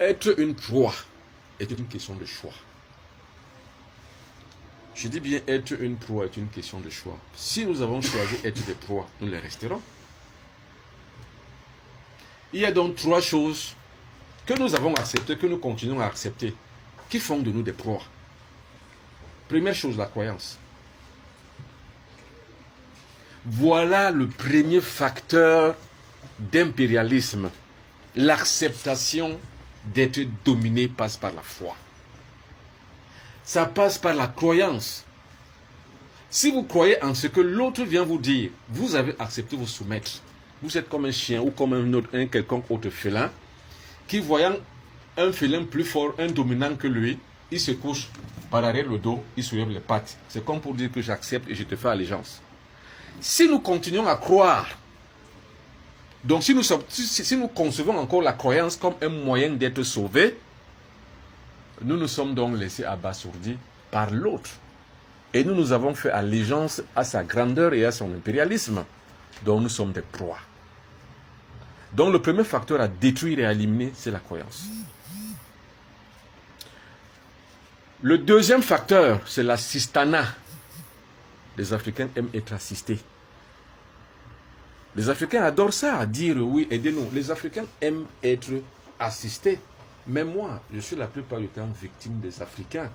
Être une proie est une question de choix. Je dis bien être une proie est une question de choix. Si nous avons choisi être des proies, nous les resterons. Il y a donc 3 choses que nous avons acceptées, que nous continuons à accepter, qui font de nous des proies. Première chose, la croyance. Voilà le premier facteur d'impérialisme. L'acceptation d'être dominé passe par la foi. Ça passe par la croyance. Si vous croyez en ce que l'autre vient vous dire, vous avez accepté vous soumettre. Vous êtes comme un chien ou comme un quelconque autre félin qui, voyant un félin plus fort, un dominant que lui, il se couche par derrière le dos, il soulève les pattes. C'est comme pour dire que j'accepte et je te fais allégeance. Si nous continuons à croire, donc si nous concevons encore la croyance comme un moyen d'être sauvés, nous nous sommes donc laissés abasourdis par l'autre. Et nous avons fait allégeance à sa grandeur et à son impérialisme. Donc nous sommes des proies. Donc le premier facteur à détruire et à éliminer, c'est la croyance. Le deuxième facteur, c'est l'assistanat. Les Africains aiment être assistés. Les Africains adorent ça, dire oui, aidez-nous. Les Africains aiment être assistés. Même moi, je suis la plupart du temps victime des Africains.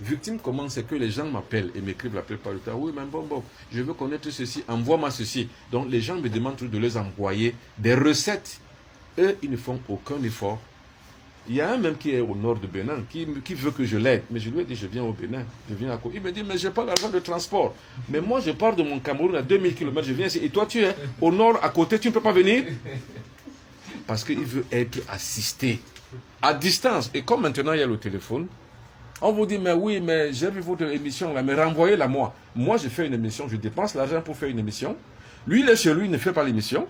Victime comment? C'est que les gens m'appellent et m'écrivent la plupart du temps. Oui, mais bon, je veux connaître ceci, envoie-moi ceci. Donc les gens me demandent de les envoyer des recettes. Eux, ils ne font aucun effort. Il y a un même qui est au nord de Bénin, qui veut que je l'aide. Mais je lui ai dit, je viens au Bénin, je viens à côté. Il me dit, mais je n'ai pas l'argent de transport. Mais moi, je pars de mon Cameroun à 2000 km, je viens ici. Et toi, tu es au nord, à côté, tu ne peux pas venir? Parce qu'il veut être assisté à distance. Et comme maintenant, il y a le téléphone, on vous dit, mais oui, mais j'ai vu votre émission là, mais renvoyez-la moi. Moi, je fais une émission, je dépense l'argent pour faire une émission. Lui, il est chez lui, il ne fait pas l'émission.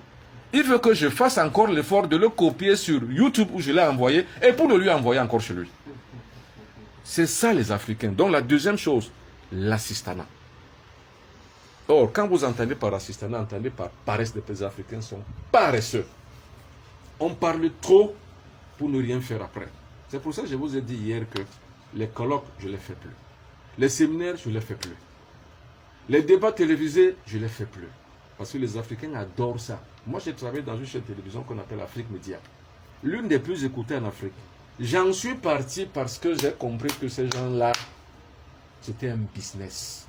Il veut que je fasse encore l'effort de le copier sur YouTube où je l'ai envoyé et pour le lui envoyer encore chez lui. C'est ça les Africains. Donc la deuxième chose, l'assistanat. Or, quand vous entendez par assistanat, entendez par paresse, les Africains sont paresseux. On parle trop pour ne rien faire après. C'est pour ça que je vous ai dit hier que les colloques, je ne les fais plus. Les séminaires, je ne les fais plus. Les débats télévisés, je ne les fais plus. Parce que les Africains adorent ça. Moi, j'ai travaillé dans une chaîne de télévision qu'on appelle Afrique Média. L'une des plus écoutées en Afrique. J'en suis parti parce que j'ai compris que ces gens-là, c'était un business.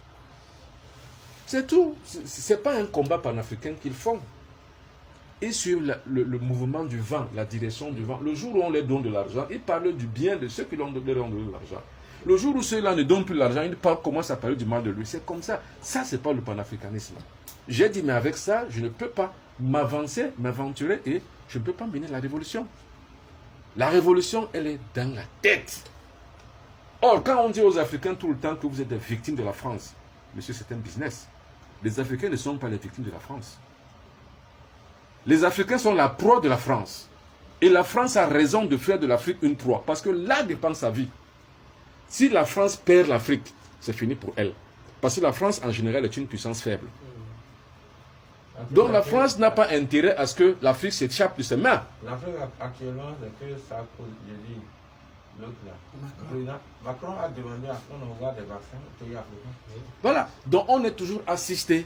C'est tout. Ce n'est pas un combat panafricain qu'ils font. Ils suivent le mouvement du vent, la direction du vent. Le jour où on leur donne de l'argent, ils parlent du bien de ceux qui leur ont donné de l'argent. Le jour où ceux-là ne donnent plus l'argent, ils commencent à parler du mal de lui. C'est comme ça. Ça, ce n'est pas le panafricanisme. J'ai dit, mais avec ça, je ne peux pas m'avancer, m'aventurer et je ne peux pas mener la révolution. La révolution, elle est dans la tête. Or, quand on dit aux Africains tout le temps que vous êtes des victimes de la France, monsieur, c'est un business. Les Africains ne sont pas les victimes de la France. Les Africains sont la proie de la France. Et la France a raison de faire de l'Afrique une proie. Parce que là dépend sa vie. Si la France perd l'Afrique, c'est fini pour elle. Parce que la France, en général, est une puissance faible. Donc la France n'a pas intérêt à ce que l'Afrique s'échappe de ses mains. L'Afrique actuellement, c'est que ça cause, je dis, l'autre là. Macron a demandé à ce qu'on envoie des vaccins aux pays africains. Voilà. Donc on est toujours assisté.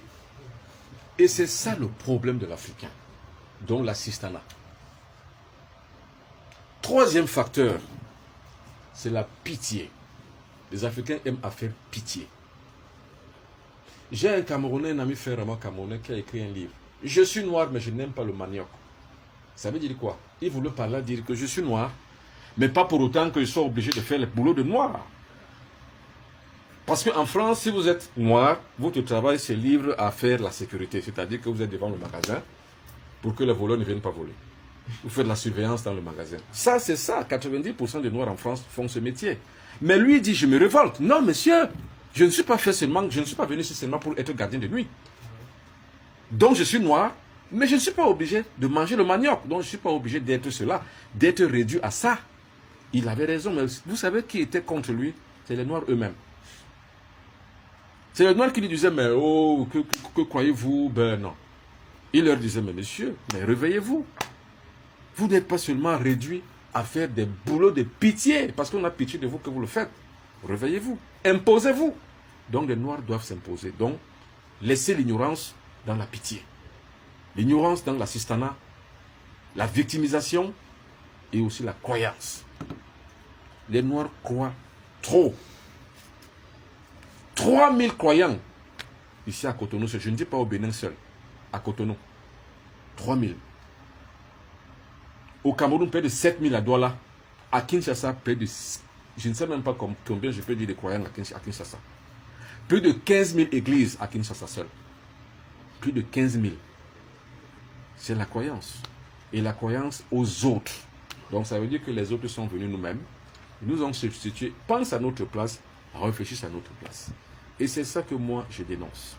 Et c'est ça le problème de l'Africain. Donc l'assistanat. Troisième facteur, c'est la pitié. Les Africains aiment à faire pitié. J'ai un Camerounais, un ami fermement camerounais, qui a écrit un livre. Je suis noir, mais je n'aime pas le manioc. Ça veut dire quoi? Il voulait par là dire que je suis noir, mais pas pour autant que je sois obligé de faire le boulot de noir. Parce qu'en France, si vous êtes noir, votre travail se livre à faire la sécurité. C'est-à-dire que vous êtes devant le magasin pour que les voleurs ne viennent pas voler. Vous faites la surveillance dans le magasin. Ça, c'est ça. 90% des noirs en France font ce métier. Mais lui, il dit, je me révolte. Non, monsieur, je ne suis pas venu ici seulement pour être gardien de nuit. Donc, je suis noir, mais je ne suis pas obligé de manger le manioc. Donc, je ne suis pas obligé d'être cela, d'être réduit à ça. Il avait raison, mais vous savez qui était contre lui? C'est les noirs eux-mêmes. C'est les noirs qui lui disaient, mais oh, que croyez-vous? Ben non. Il leur disait, mais monsieur, mais réveillez-vous. Vous n'êtes pas seulement réduit à faire des boulots de pitié, parce qu'on a pitié de vous que vous le faites. Réveillez-vous, imposez-vous. Donc les Noirs doivent s'imposer. Donc, laissez l'ignorance dans la pitié. L'ignorance dans l'assistanat, la victimisation et aussi la croyance. Les Noirs croient trop. 3000 croyants ici à Cotonou, je ne dis pas au Bénin seul, à Cotonou. 3000. Au Cameroun, près de 7000 à Douala. À Kinshasa, près de... Je ne sais même pas combien je peux dire de croyants à Kinshasa. Plus de 15 000 églises à Kinshasa seul. Plus de 15 000. C'est la croyance. Et la croyance aux autres. Donc ça veut dire que les autres sont venus nous-mêmes. Ils nous ont substitué. Pense à notre place, réfléchissent à notre place. Et c'est ça que moi je dénonce.